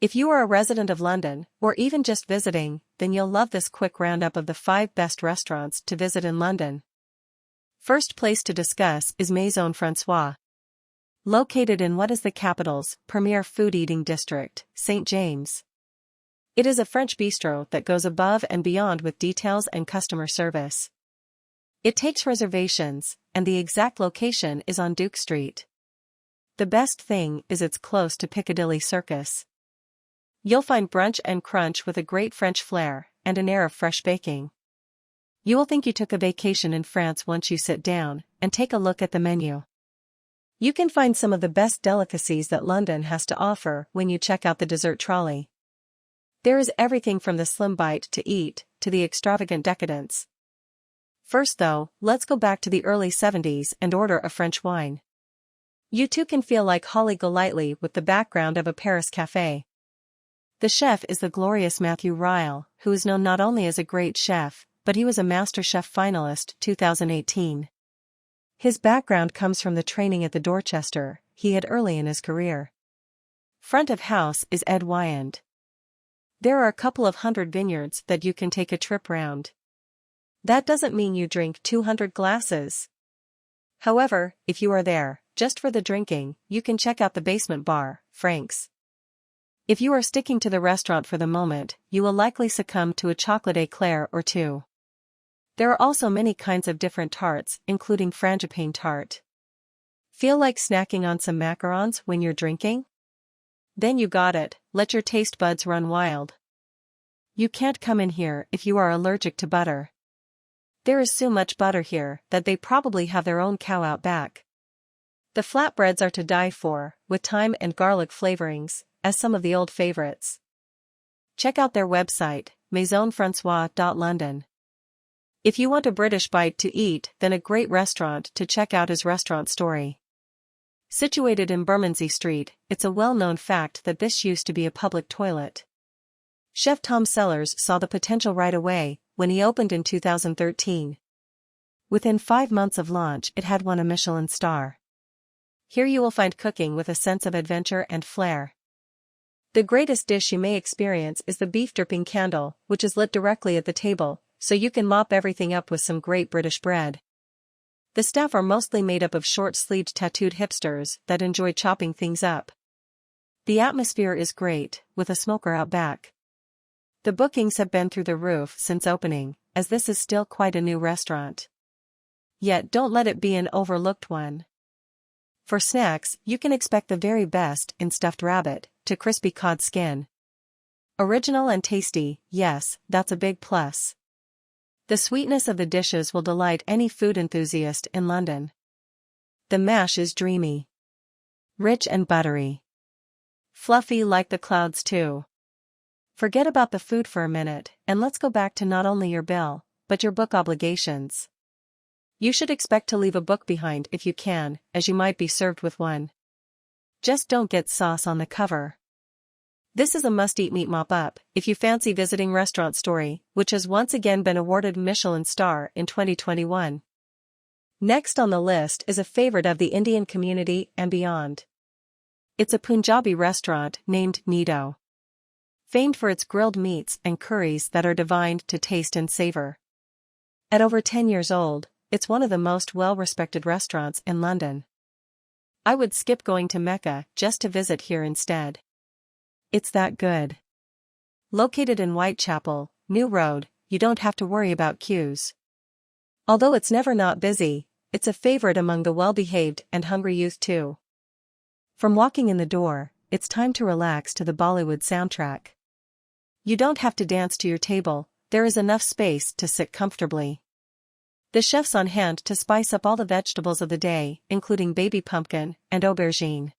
If you are a resident of London, or even just visiting, then you'll love this quick roundup of the 5 best restaurants to visit in London. First place to discuss is Maison Françoise. Located in what is the capital's premier food-eating district, St. James. It is a French bistro that goes above and beyond with details and customer service. It takes reservations, and the exact location is on Duke Street. The best thing is it's close to Piccadilly Circus. You'll find brunch and crunch with a great French flair and an air of fresh baking. You will think you took a vacation in France once you sit down and take a look at the menu. You can find some of the best delicacies that London has to offer when you check out the dessert trolley. There is everything from the slim bite to eat to the extravagant decadence. First though, let's go back to the early 70s and order a French wine. You too can feel like Holly Golightly with the background of a Paris café. The chef is the glorious Matthew Ryle, who is known not only as a great chef, but he was a MasterChef finalist 2018. His background comes from the training at the Dorchester he had early in his career. Front of house is Ed Wyand. There are a couple of hundred vineyards that you can take a trip round. That doesn't mean you drink 200 glasses. However, if you are there, just for the drinking, you can check out the basement bar, Frank's. If you are sticking to the restaurant for the moment, you will likely succumb to a chocolate éclair or two. There are also many kinds of different tarts, including frangipane tart. Feel like snacking on some macarons when you're drinking? Then you got it, let your taste buds run wild. You can't come in here if you are allergic to butter. There is so much butter here that they probably have their own cow out back. The flatbreads are to die for, with thyme and garlic flavorings, as some of the old favorites. Check out their website, maisonfrancois.london. If you want a British bite to eat, then a great restaurant to check out is Restaurant Story. Situated in Bermondsey Street, it's a well-known fact that this used to be a public toilet. Chef Tom Sellers saw the potential right away when he opened in 2013. Within 5 months of launch, it had won a Michelin star. Here you will find cooking with a sense of adventure and flair. The greatest dish you may experience is the beef dripping candle, which is lit directly at the table, so you can mop everything up with some great British bread. The staff are mostly made up of short-sleeved tattooed hipsters that enjoy chopping things up. The atmosphere is great, with a smoker out back. The bookings have been through the roof since opening, as this is still quite a new restaurant. Yet don't let it be an overlooked one. For snacks, you can expect the very best in stuffed rabbit to crispy cod skin. Original and tasty, yes, that's a big plus. The sweetness of the dishes will delight any food enthusiast in London. The mash is dreamy. Rich and buttery. Fluffy like the clouds too. Forget about the food for a minute, and let's go back to not only your bill, but your book obligations. You should expect to leave a book behind if you can, as you might be served with one. Just don't get sauce on the cover. This is a must-eat meat mop-up if you fancy visiting Restaurant Story, which has once again been awarded Michelin star in 2021. Next on the list is a favorite of the Indian community and beyond. It's a Punjabi restaurant named Nido. Famed for its grilled meats and curries that are divine to taste and savor. At over 10 years old, it's one of the most well-respected restaurants in London. I would skip going to Mecca just to visit here instead. It's that good. Located in Whitechapel, New Road, you don't have to worry about queues. Although it's never not busy, it's a favorite among the well-behaved and hungry youth too. From walking in the door, it's time to relax to the Bollywood soundtrack. You don't have to dance to your table, there is enough space to sit comfortably. The chef's on hand to spice up all the vegetables of the day, including baby pumpkin and aubergine.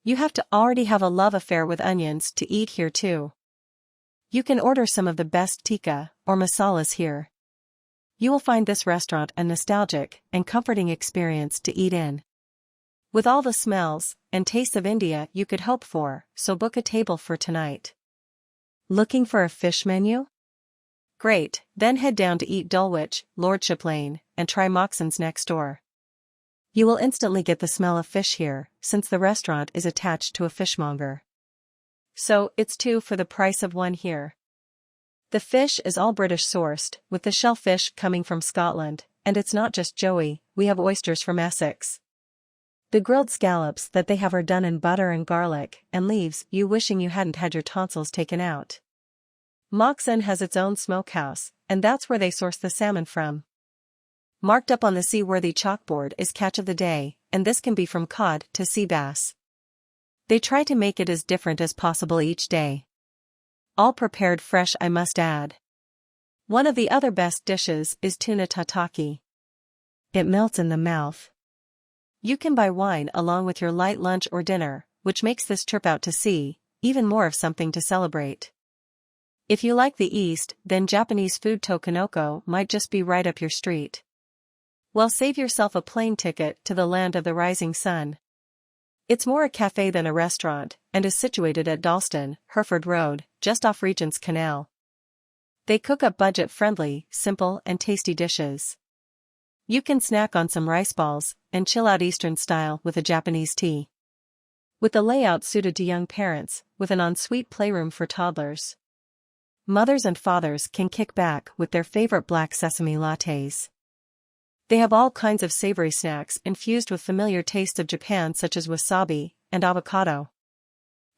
You have to already have a love affair with onions to eat here too. You can order some of the best tikka or masalas here. You will find this restaurant a nostalgic and comforting experience to eat in. With all the smells and tastes of India you could hope for, so book a table for tonight. Looking for a fish menu? Great, then head down to eat Dulwich, Lordship Lane, and try Moxon's next door. You will instantly get the smell of fish here, since the restaurant is attached to a fishmonger. So, it's two for the price of one here. The fish is all British sourced, with the shellfish coming from Scotland, and it's not just Joey, we have oysters from Essex. The grilled scallops that they have are done in butter and garlic, and leaves you wishing you hadn't had your tonsils taken out. Moxon has its own smokehouse, and that's where they source the salmon from. Marked up on the seaworthy chalkboard is catch of the day, and this can be from cod to sea bass. They try to make it as different as possible each day. All prepared fresh, I must add. One of the other best dishes is tuna tataki. It melts in the mouth. You can buy wine along with your light lunch or dinner, which makes this trip out to sea even more of something to celebrate. If you like the East, then Japanese food Tokonoko might just be right up your street. Well, save yourself a plane ticket to the land of the rising sun. It's more a cafe than a restaurant, and is situated at Dalston, Hereford Road, just off Regent's Canal. They cook up budget-friendly, simple and tasty dishes. You can snack on some rice balls, and chill out Eastern style with a Japanese tea. With the layout suited to young parents, with an ensuite playroom for toddlers. Mothers and fathers can kick back with their favorite black sesame lattes. They have all kinds of savory snacks infused with familiar tastes of Japan such as wasabi and avocado.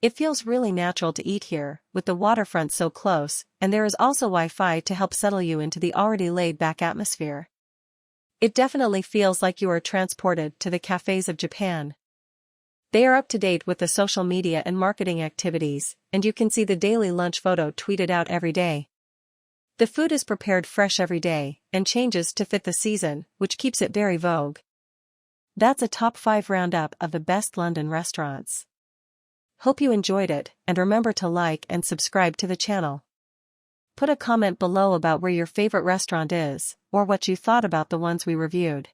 It feels really natural to eat here, with the waterfront so close, and there is also Wi-Fi to help settle you into the already laid-back atmosphere. It definitely feels like you are transported to the cafes of Japan. They are up to date with the social media and marketing activities, and you can see the daily lunch photo tweeted out every day. The food is prepared fresh every day, and changes to fit the season, which keeps it very vogue. That's a top 5 roundup of the best London restaurants. Hope you enjoyed it, and remember to like and subscribe to the channel. Put a comment below about where your favorite restaurant is, or what you thought about the ones we reviewed.